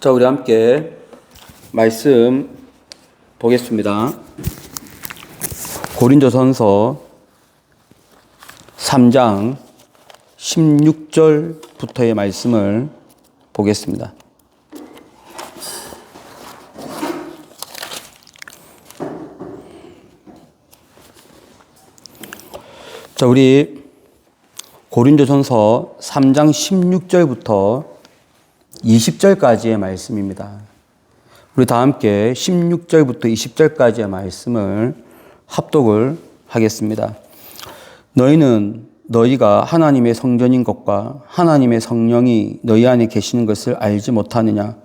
자, 우리 함께 말씀 보겠습니다. 고린도전서 3장 16절부터의 말씀을 보겠습니다. 자, 우리 고린도전서 3장 16절부터 20절까지의 말씀입니다. 우리 다 함께 16절부터 20절까지의 말씀을 합독을 하겠습니다. 너희는 너희가 하나님의 성전인 것과 하나님의 성령이 너희 안에 계시는 것을 알지 못하느냐?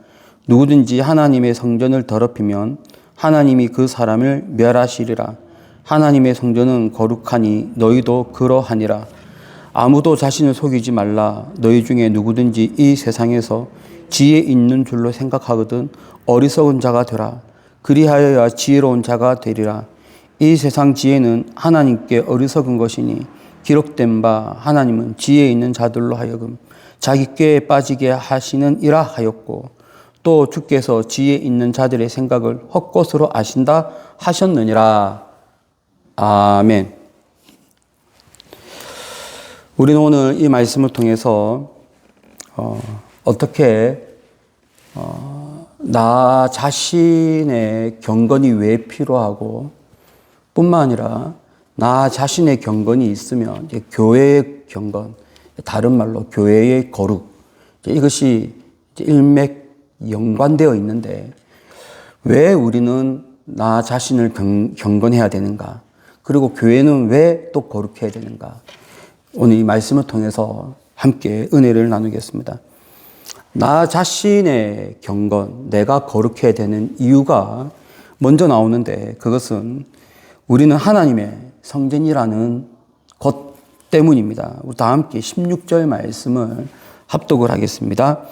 누구든지 하나님의 성전을 더럽히면 하나님이 그 사람을 멸하시리라. 하나님의 성전은 거룩하니 너희도 그러하니라. 아무도 자신을 속이지 말라. 너희 중에 누구든지 이 세상에서 지혜 있는 줄로 생각하거든 어리석은 자가 되라. 그리하여야 지혜로운 자가 되리라. 이 세상 지혜는 하나님께 어리석은 것이니 기록된 바 하나님은 지혜 있는 자들로 하여금 자기 꾀에 빠지게 하시는 이라 하였고, 또 주께서 지혜 있는 자들의 생각을 헛것으로 아신다 하셨느니라. 아멘. 우리는 오늘 이 말씀을 통해서 어떻게 나 자신의 경건이 왜 필요하고 뿐만 아니라 나 자신의 경건이 있으면 이제 교회의 경건, 다른 말로 교회의 거룩, 이것이 이제 일맥 연관되어 있는데 왜 우리는 나 자신을 경건해야 되는가? 그리고 교회는 왜 또 거룩해야 되는가? 오늘 이 말씀을 통해서 함께 은혜를 나누겠습니다. 나 자신의 경건, 내가 거룩해야 되는 이유가 먼저 나오는데 그것은 우리는 하나님의 성전이라는 것 때문입니다. 우리 다 함께 16절 말씀을 합독을 하겠습니다.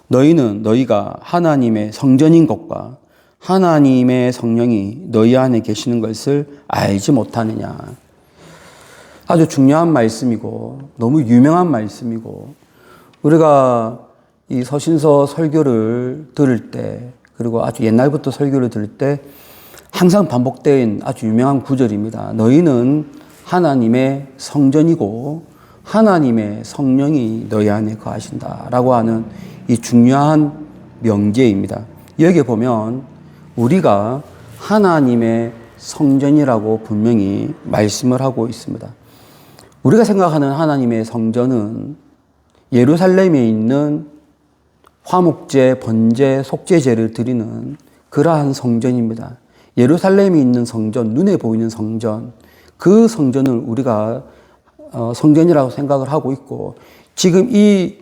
너희는 너희가 하나님의 성전인 것과 하나님의 성령이 너희 안에 계시는 것을 알지 못하느냐. 아주 중요한 말씀이고 너무 유명한 말씀이고, 우리가 이 서신서 설교를 들을 때, 그리고 아주 옛날부터 설교를 들을 때 항상 반복된 아주 유명한 구절입니다. 너희는 하나님의 성전이고 하나님의 성령이 너희 안에 거하신다 라고 하는 이 중요한 명제입니다. 여기에 보면 우리가 하나님의 성전이라고 분명히 말씀을 하고 있습니다. 우리가 생각하는 하나님의 성전은 예루살렘에 있는 화목제, 번제, 속죄제를 드리는 그러한 성전입니다. 예루살렘에 있는 성전, 눈에 보이는 성전, 그 성전을 우리가 성전이라고 생각을 하고 있고, 지금 이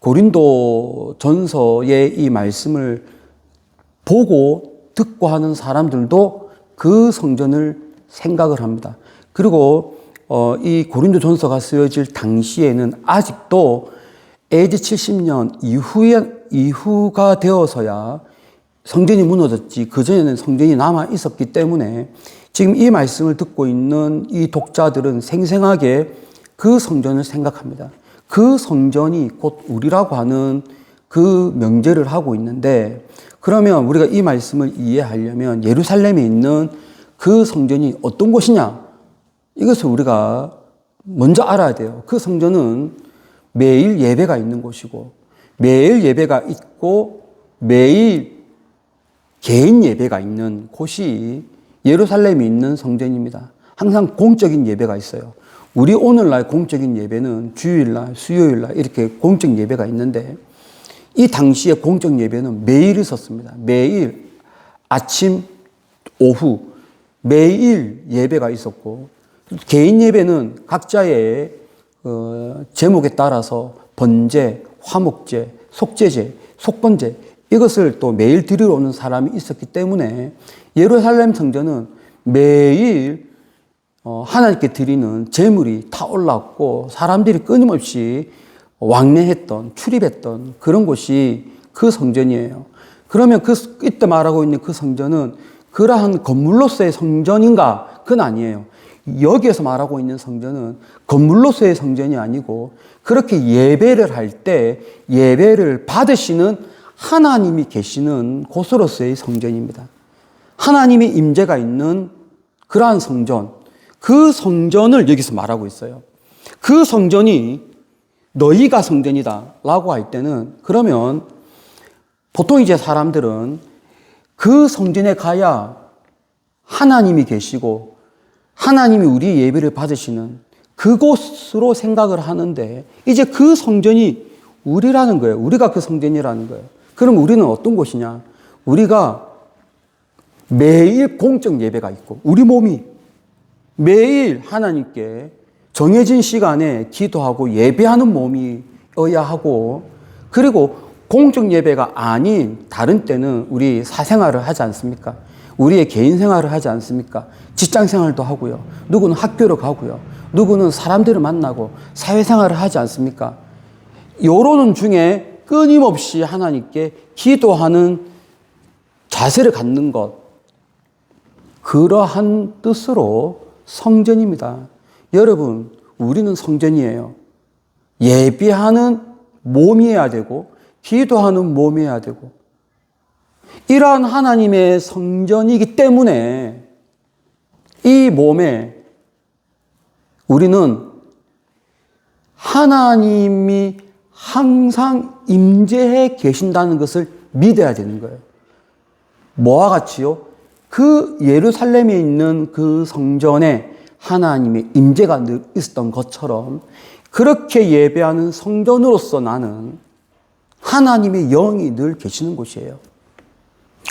고린도 전서의 이 말씀을 보고 듣고 하는 사람들도 그 성전을 생각을 합니다. 그리고 이 고린도 전서가 쓰여질 당시에는 아직도 AD 70년 이후가 되어서야 성전이 무너졌지, 그전에는 성전이 남아 있었기 때문에 지금 이 말씀을 듣고 있는 이 독자들은 생생하게 그 성전을 생각합니다. 그 성전이 곧 우리라고 하는 그 명제를 하고 있는데, 그러면 우리가 이 말씀을 이해하려면 예루살렘에 있는 그 성전이 어떤 곳이냐? 이것을 우리가 먼저 알아야 돼요. 그 성전은 매일 예배가 있는 곳이고, 매일 예배가 있고, 매일 개인 예배가 있는 곳이 예루살렘에 있는 성전입니다. 항상 공적인 예배가 있어요. 우리 오늘날 공적인 예배는 주일날, 수요일날 이렇게 공적 예배가 있는데, 이 당시에 공적 예배는 매일 있었습니다. 매일 아침, 오후 매일 예배가 있었고, 개인 예배는 각자의 제목에 따라서 번제, 화목제, 속죄제, 속건제 이것을 또 매일 드리러 오는 사람이 있었기 때문에 예루살렘 성전은 매일 하나님께 드리는 제물이 타올랐고, 사람들이 끊임없이 왕래했던, 출입했던 그런 곳이 그 성전이에요. 그러면 이때 말하고 있는 그 성전은 그러한 건물로서의 성전인가? 그건 아니에요. 여기에서 말하고 있는 성전은 건물로서의 성전이 아니고, 그렇게 예배를 할 때 예배를 받으시는 하나님이 계시는 곳으로서의 성전입니다. 하나님의 임재가 있는 그러한 성전, 그 성전을 여기서 말하고 있어요. 그 성전이 너희가 성전이다 라고 할 때는, 그러면 보통 이제 사람들은 그 성전에 가야 하나님이 계시고 하나님이 우리 예배를 받으시는 그곳으로 생각을 하는데, 이제 그 성전이 우리라는 거예요. 우리가 그 성전이라는 거예요. 그럼 우리는 어떤 곳이냐? 우리가 매일 공적 예배가 있고, 우리 몸이 매일 하나님께 정해진 시간에 기도하고 예배하는 몸이어야 하고, 그리고 공적 예배가 아닌 다른 때는 우리 사생활을 하지 않습니까? 우리의 개인 생활을 하지 않습니까? 직장 생활도 하고요. 누구는 학교를 가고요. 누구는 사람들을 만나고 사회생활을 하지 않습니까? 요런 중에 끊임없이 하나님께 기도하는 자세를 갖는 것, 그러한 뜻으로 성전입니다. 여러분, 우리는 성전이에요. 예배하는 몸이어야 되고 기도하는 몸이어야 되고, 이러한 하나님의 성전이기 때문에 이 몸에 우리는 하나님이 항상 임재해 계신다는 것을 믿어야 되는 거예요. 뭐와 같이요? 그 예루살렘에 있는 그 성전에 하나님의 임재가 늘 있었던 것처럼, 그렇게 예배하는 성전으로서 나는 하나님의 영이 늘 계시는 곳이에요.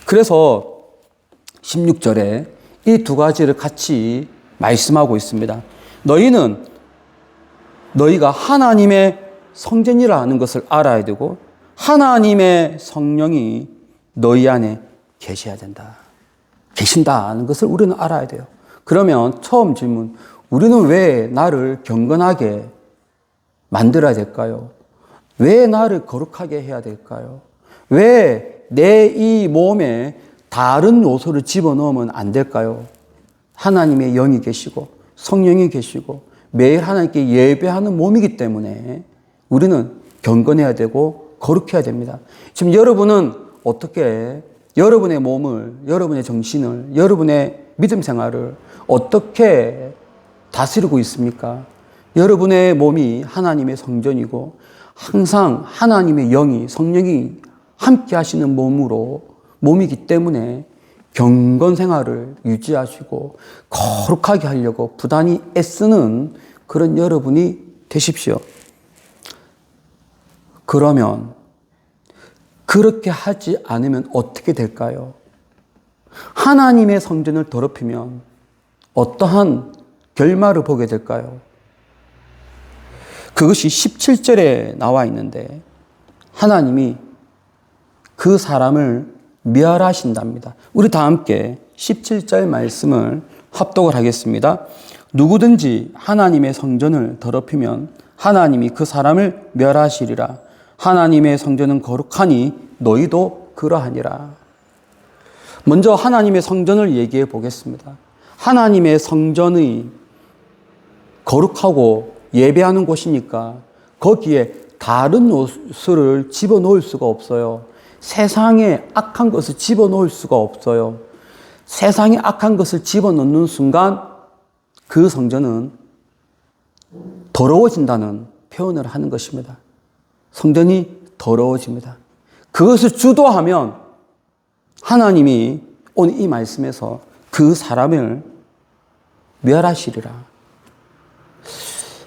그래서 16절에 이 두 가지를 같이 말씀하고 있습니다. 너희가 하나님의 성전이라는 것을 알아야 되고, 하나님의 성령이 너희 안에 계셔야 된다. 계신다는 것을 우리는 알아야 돼요. 그러면 처음 질문, 우리는 왜 나를 경건하게 만들어야 될까요? 왜 나를 거룩하게 해야 될까요? 왜 내 이 몸에 다른 요소를 집어넣으면 안 될까요? 하나님의 영이 계시고 성령이 계시고 매일 하나님께 예배하는 몸이기 때문에 우리는 경건해야 되고 거룩해야 됩니다. 지금 여러분은 어떻게 여러분의 몸을, 여러분의 정신을, 여러분의 믿음 생활을 어떻게 다스리고 있습니까? 여러분의 몸이 하나님의 성전이고 항상 하나님의 영이, 성령이 함께 하시는 몸이기 때문에 경건 생활을 유지하시고 거룩하게 하려고 부단히 애쓰는 그런 여러분이 되십시오. 그러면 그렇게 하지 않으면 어떻게 될까요? 하나님의 성전을 더럽히면 어떠한 결말을 보게 될까요? 그것이 17절에 나와 있는데, 하나님이 그 사람을 멸하신답니다. 우리 다 함께 17절 말씀을 합독을 하겠습니다. 누구든지 하나님의 성전을 더럽히면 하나님이 그 사람을 멸하시리라. 하나님의 성전은 거룩하니 너희도 그러하니라. 먼저 하나님의 성전을 얘기해 보겠습니다. 하나님의 성전의 거룩하고 예배하는 곳이니까 거기에 다른 요소를 집어넣을 수가 없어요. 세상에 악한 것을 집어넣을 수가 없어요. 세상에 악한 것을 집어넣는 순간 그 성전은 더러워진다는 표현을 하는 것입니다. 성전이 더러워집니다. 그것을 주도하면 하나님이 오늘 이 말씀에서 그 사람을 멸하시리라.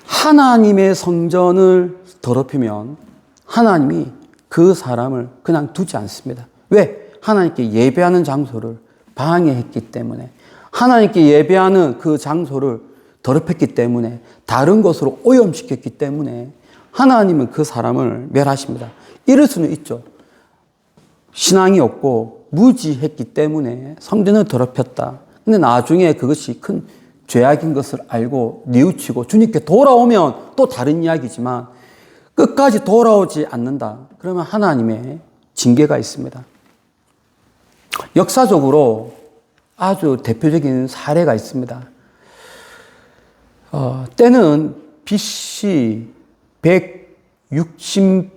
하나님의 성전을 더럽히면 하나님이 그 사람을 그냥 두지 않습니다. 왜? 하나님께 예배하는 장소를 방해했기 때문에, 하나님께 예배하는 그 장소를 더럽혔기 때문에, 다른 것으로 오염시켰기 때문에 하나님은 그 사람을 멸하십니다. 이럴 수는 있죠. 신앙이 없고 무지했기 때문에 성전을 더럽혔다. 근데 나중에 그것이 큰 죄악인 것을 알고 뉘우치고 주님께 돌아오면 또 다른 이야기지만, 끝까지 돌아오지 않는다. 그러면 하나님의 징계가 있습니다. 역사적으로 아주 대표적인 사례가 있습니다. 때는 BC 160,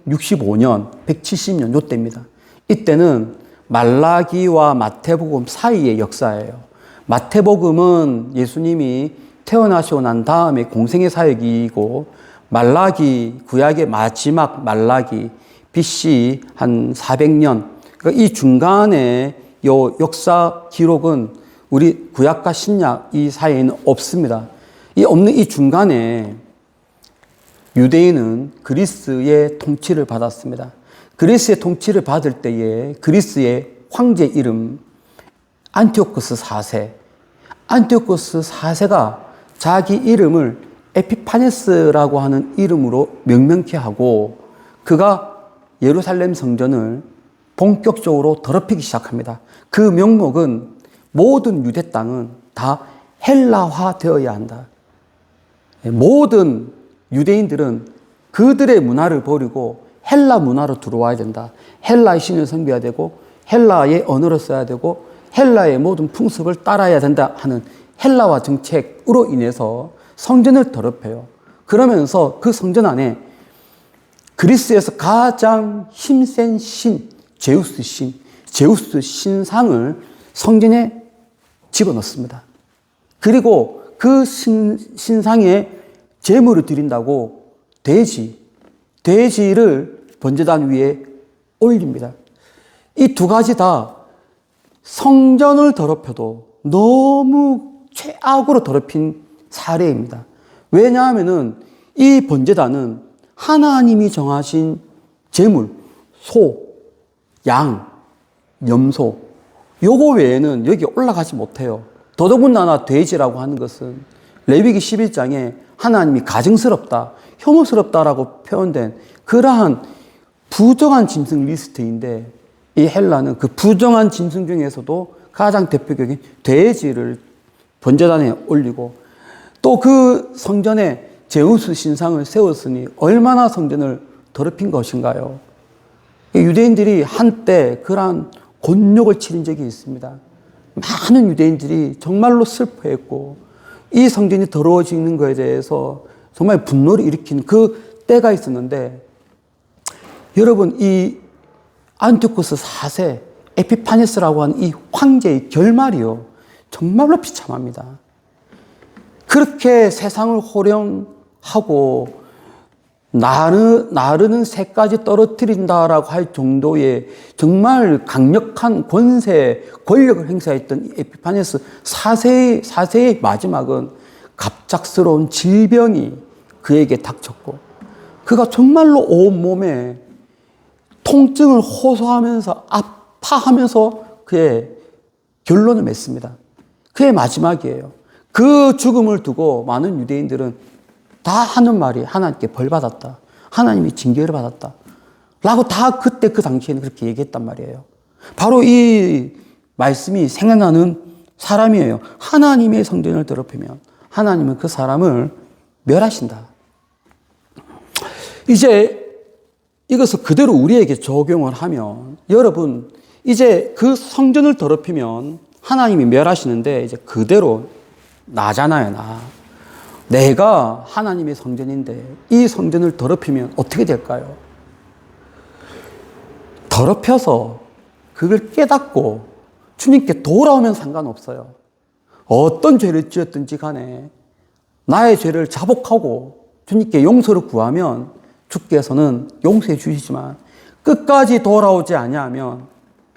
165년, 170년 요때입니다. 이때는 말라기와 마태복음 사이의 역사예요. 마태복음은 예수님이 태어나시고 난 다음에 공생의 사역이고, 말라기, 구약의 마지막 말라기, BC 한 400년, 그러니까 이 중간에 요 역사 기록은 우리 구약과 신약 이 사이에는 없습니다. 이 없는 이 중간에 유대인은 그리스의 통치를 받았습니다. 그리스의 통치를 받을 때에 그리스의 황제 이름 안티오코스 4세. 안티오코스 4세가 자기 이름을 에피파네스라고 하는 이름으로 명명케 하고, 그가 예루살렘 성전을 본격적으로 더럽히기 시작합니다. 그 명목은 모든 유대 땅은 다 헬라화 되어야 한다. 모든 유대인들은 그들의 문화를 버리고 헬라 문화로 들어와야 된다. 헬라의 신을 섬겨야 되고 헬라의 언어를 써야 되고 헬라의 모든 풍습을 따라야 된다 하는 헬라화 정책으로 인해서 성전을 더럽혀요. 그러면서 그 성전 안에 그리스에서 가장 힘센 신, 제우스 신상을 성전에 집어넣습니다. 그리고 그 신상에 제물을 드린다고 돼지를 번제단 위에 올립니다. 이 두 가지 다 성전을 더럽혀도 너무 최악으로 더럽힌 사례입니다. 왜냐하면은 이 번제단은 하나님이 정하신 제물, 소, 양, 염소, 요거 외에는 여기 올라가지 못해요. 더더군다나 돼지라고 하는 것은 레위기 11장에 하나님이 가증스럽다, 혐오스럽다라고 표현된 그러한 부정한 짐승 리스트인데, 이 헬라는 그 부정한 짐승 중에서도 가장 대표적인 돼지를 번제단에 올리고, 또 그 성전에 제우스 신상을 세웠으니 얼마나 성전을 더럽힌 것인가요? 유대인들이 한때 그러한 곤욕을 치른 적이 있습니다. 많은 유대인들이 정말로 슬퍼했고 이 성전이 더러워지는 것에 대해서 정말 분노를 일으킨 그 때가 있었는데, 여러분, 이 안티오코스 4세 에피파네스라고 하는 이 황제의 결말이요, 정말로 비참합니다. 그렇게 세상을 호령하고 나르는 새까지 떨어뜨린다라고 할 정도의 정말 강력한 권력을 행사했던 이 에피파네스 4세의 마지막은 갑작스러운 질병이 그에게 닥쳤고, 그가 정말로 온몸에 통증을 호소하면서 아파하면서 그의 결론을 맺습니다. 그의 마지막이에요. 그 죽음을 두고 많은 유대인들은 다 하는 말이 하나님께 벌 받았다, 하나님이 징계를 받았다 라고 다 그때 그 당시에는 그렇게 얘기했단 말이에요. 바로 이 말씀이 생각나는 사람이에요. 하나님의 성전을 더럽히면 하나님은 그 사람을 멸하신다. 이제 이것을 그대로 우리에게 적용을 하면, 여러분, 이제 그 성전을 더럽히면 하나님이 멸하시는데, 이제 그대로 나잖아요, 내가 하나님의 성전인데 이 성전을 더럽히면 어떻게 될까요? 더럽혀서 그걸 깨닫고 주님께 돌아오면 상관없어요. 어떤 죄를 지었든지 간에 나의 죄를 자복하고 주님께 용서를 구하면 주께서는 용서해 주시지만, 끝까지 돌아오지 아니하면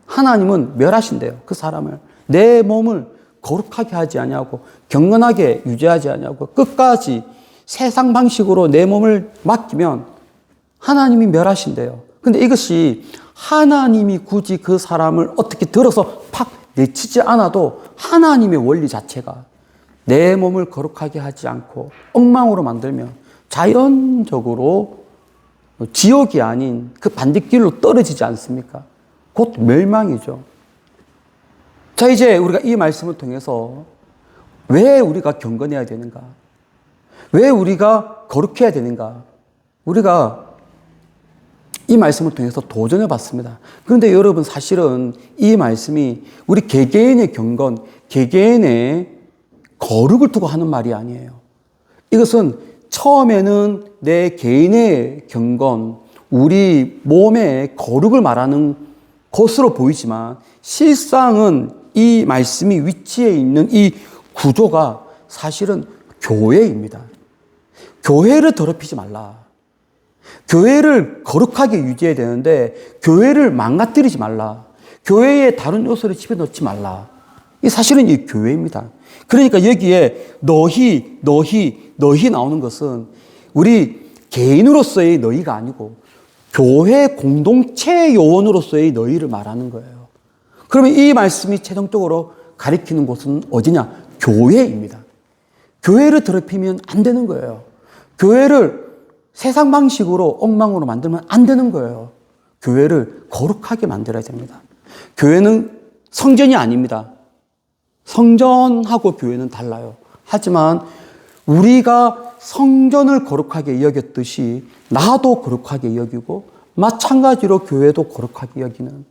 하나님은 멸하신대요. 그 사람을, 내 몸을 거룩하게 하지 아니하고 경건하게 유지하지 아니하고 끝까지 세상 방식으로 내 몸을 맡기면 하나님이 멸하신대요. 근데 이것이 하나님이 굳이 그 사람을 어떻게 들어서 팍 내치지 않아도 하나님의 원리 자체가 내 몸을 거룩하게 하지 않고 엉망으로 만들면 자연적으로 지옥이 아닌 그 반대길로 떨어지지 않습니까? 곧 멸망이죠. 자, 이제 우리가 이 말씀을 통해서 왜 우리가 경건해야 되는가? 왜 우리가 거룩해야 되는가? 우리가 이 말씀을 통해서 도전해 봤습니다. 그런데 여러분, 사실은 이 말씀이 우리 개개인의 경건, 개개인의 거룩을 두고 하는 말이 아니에요. 이것은 처음에는 내 개인의 경건 우리 몸의 거룩을 말하는 것으로 보이지만 실상은 이 말씀이 위치해 있는 이 구조가 사실은 교회입니다. 교회를 더럽히지 말라. 교회를 거룩하게 유지해야 되는데 교회를 망가뜨리지 말라. 교회에 다른 요소를 집어넣지 말라. 이 사실은 이 교회입니다. 그러니까 여기에 너희 나오는 것은 우리 개인으로서의 너희가 아니고 교회 공동체 요원으로서의 너희를 말하는 거예요. 그러면 이 말씀이 최종적으로 가리키는 곳은 어디냐? 교회입니다. 교회를 더럽히면 안 되는 거예요. 교회를 세상 방식으로 엉망으로 만들면 안 되는 거예요. 교회를 거룩하게 만들어야 됩니다. 교회는 성전이 아닙니다. 성전하고 교회는 달라요. 하지만 우리가 성전을 거룩하게 여겼듯이 나도 거룩하게 여기고 마찬가지로 교회도 거룩하게 여기는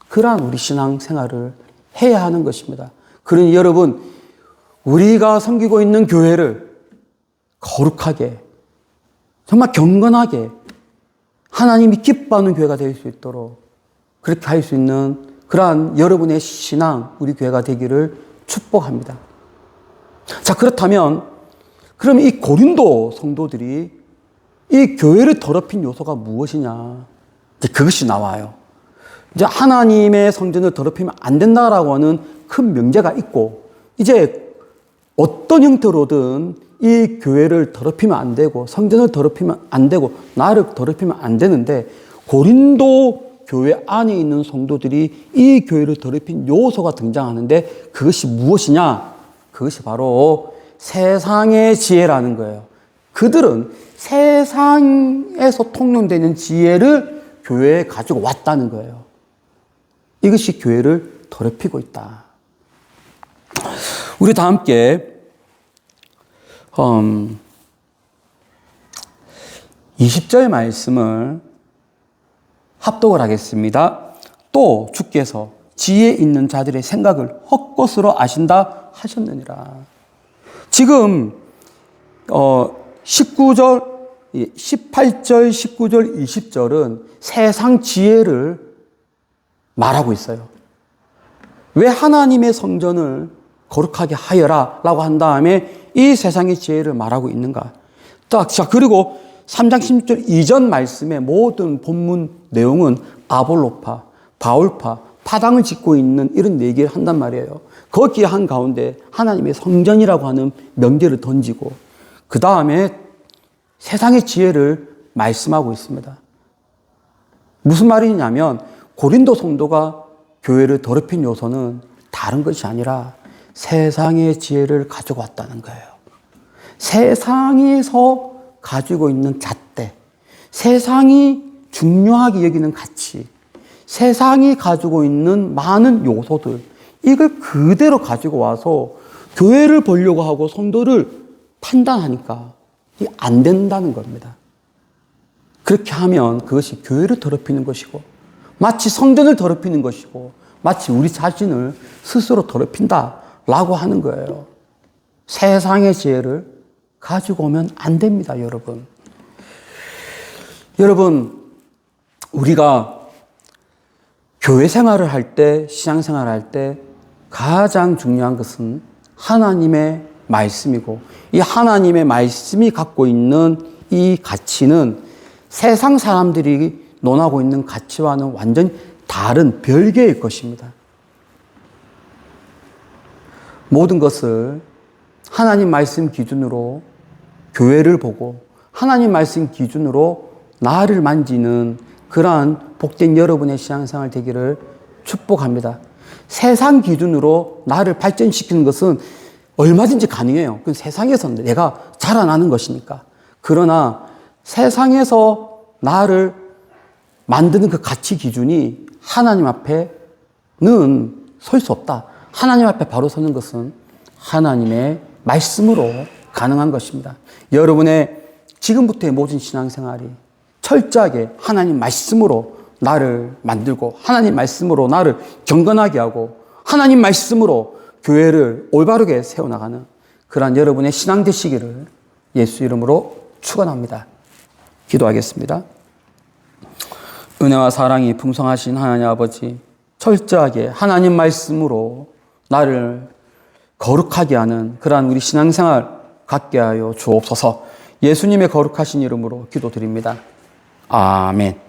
그러한 우리 신앙생활을 해야 하는 것입니다. 그러니 여러분, 우리가 섬기고 있는 교회를 거룩하게, 정말 경건하게 하나님이 기뻐하는 교회가 될 수 있도록 그렇게 할 수 있는 그러한 여러분의 신앙, 우리 교회가 되기를 축복합니다. 자, 그렇다면 그럼 이 고린도 성도들이 이 교회를 더럽힌 요소가 무엇이냐? 이제 그것이 나와요. 이제 하나님의 성전을 더럽히면 안 된다라고 하는 큰 명제가 있고, 이제 어떤 형태로든 이 교회를 더럽히면 안 되고, 성전을 더럽히면 안 되고, 나를 더럽히면 안 되는데, 고린도 교회 안에 있는 성도들이 이 교회를 더럽힌 요소가 등장하는데, 그것이 무엇이냐? 그것이 바로 세상의 지혜라는 거예요. 그들은 세상에서 통용되는 지혜를 교회에 가지고 왔다는 거예요. 이것이 교회를 더럽히고 있다. 우리 다 함께 20절 말씀을 합독을 하겠습니다. 또 주께서 지혜 있는 자들의 생각을 헛것으로 아신다 하셨느니라. 지금 18절, 19절, 20절은 세상 지혜를 말하고 있어요. 왜 하나님의 성전을 거룩하게 하여라 라고 한 다음에 이 세상의 지혜를 말하고 있는가? 자, 그리고 3장 16절 이전 말씀의 모든 본문 내용은 아볼로파, 바울파, 파당을 짓고 있는 이런 얘기를 한단 말이에요. 거기에 한가운데 하나님의 성전이라고 하는 명제를 던지고 그 다음에 세상의 지혜를 말씀하고 있습니다. 무슨 말이냐면 고린도 성도가 교회를 더럽힌 요소는 다른 것이 아니라 세상의 지혜를 가지고 왔다는 거예요. 세상에서 가지고 있는 잣대, 세상이 중요하게 여기는 가치, 세상이 가지고 있는 많은 요소들, 이걸 그대로 가지고 와서 교회를 보려고 하고 성도를 판단하니까 이게 안 된다는 겁니다. 그렇게 하면 그것이 교회를 더럽히는 것이고 마치 성전을 더럽히는 것이고 마치 우리 자신을 스스로 더럽힌다라고 하는 거예요. 세상의 지혜를 가지고 오면 안 됩니다, 여러분. 여러분, 우리가 교회 생활을 할 때, 신앙 생활을 할 때 가장 중요한 것은 하나님의 말씀이고 이 하나님의 말씀이 갖고 있는 이 가치는 세상 사람들이 논하고 있는 가치와는 완전히 다른 별개의 것입니다. 모든 것을 하나님 말씀 기준으로 교회를 보고 하나님 말씀 기준으로 나를 만지는 그러한 복된 여러분의 신앙생활 되기를 축복합니다. 세상 기준으로 나를 발전시키는 것은 얼마든지 가능해요. 그건 세상에서 내가 자라나는 것이니까. 그러나 세상에서 나를 만드는 그 가치 기준이 하나님 앞에는 설 수 없다. 하나님 앞에 바로 서는 것은 하나님의 말씀으로 가능한 것입니다. 여러분의 지금부터의 모든 신앙생활이 철저하게 하나님 말씀으로 나를 만들고 하나님 말씀으로 나를 경건하게 하고 하나님 말씀으로 교회를 올바르게 세워나가는 그러한 여러분의 신앙 되시기를 예수 이름으로 축원합니다. 기도하겠습니다. 은혜와 사랑이 풍성하신 하나님 아버지, 철저하게 하나님 말씀으로 나를 거룩하게 하는 그러한 우리 신앙생활 갖게 하여 주옵소서. 예수님의 거룩하신 이름으로 기도드립니다. 아멘.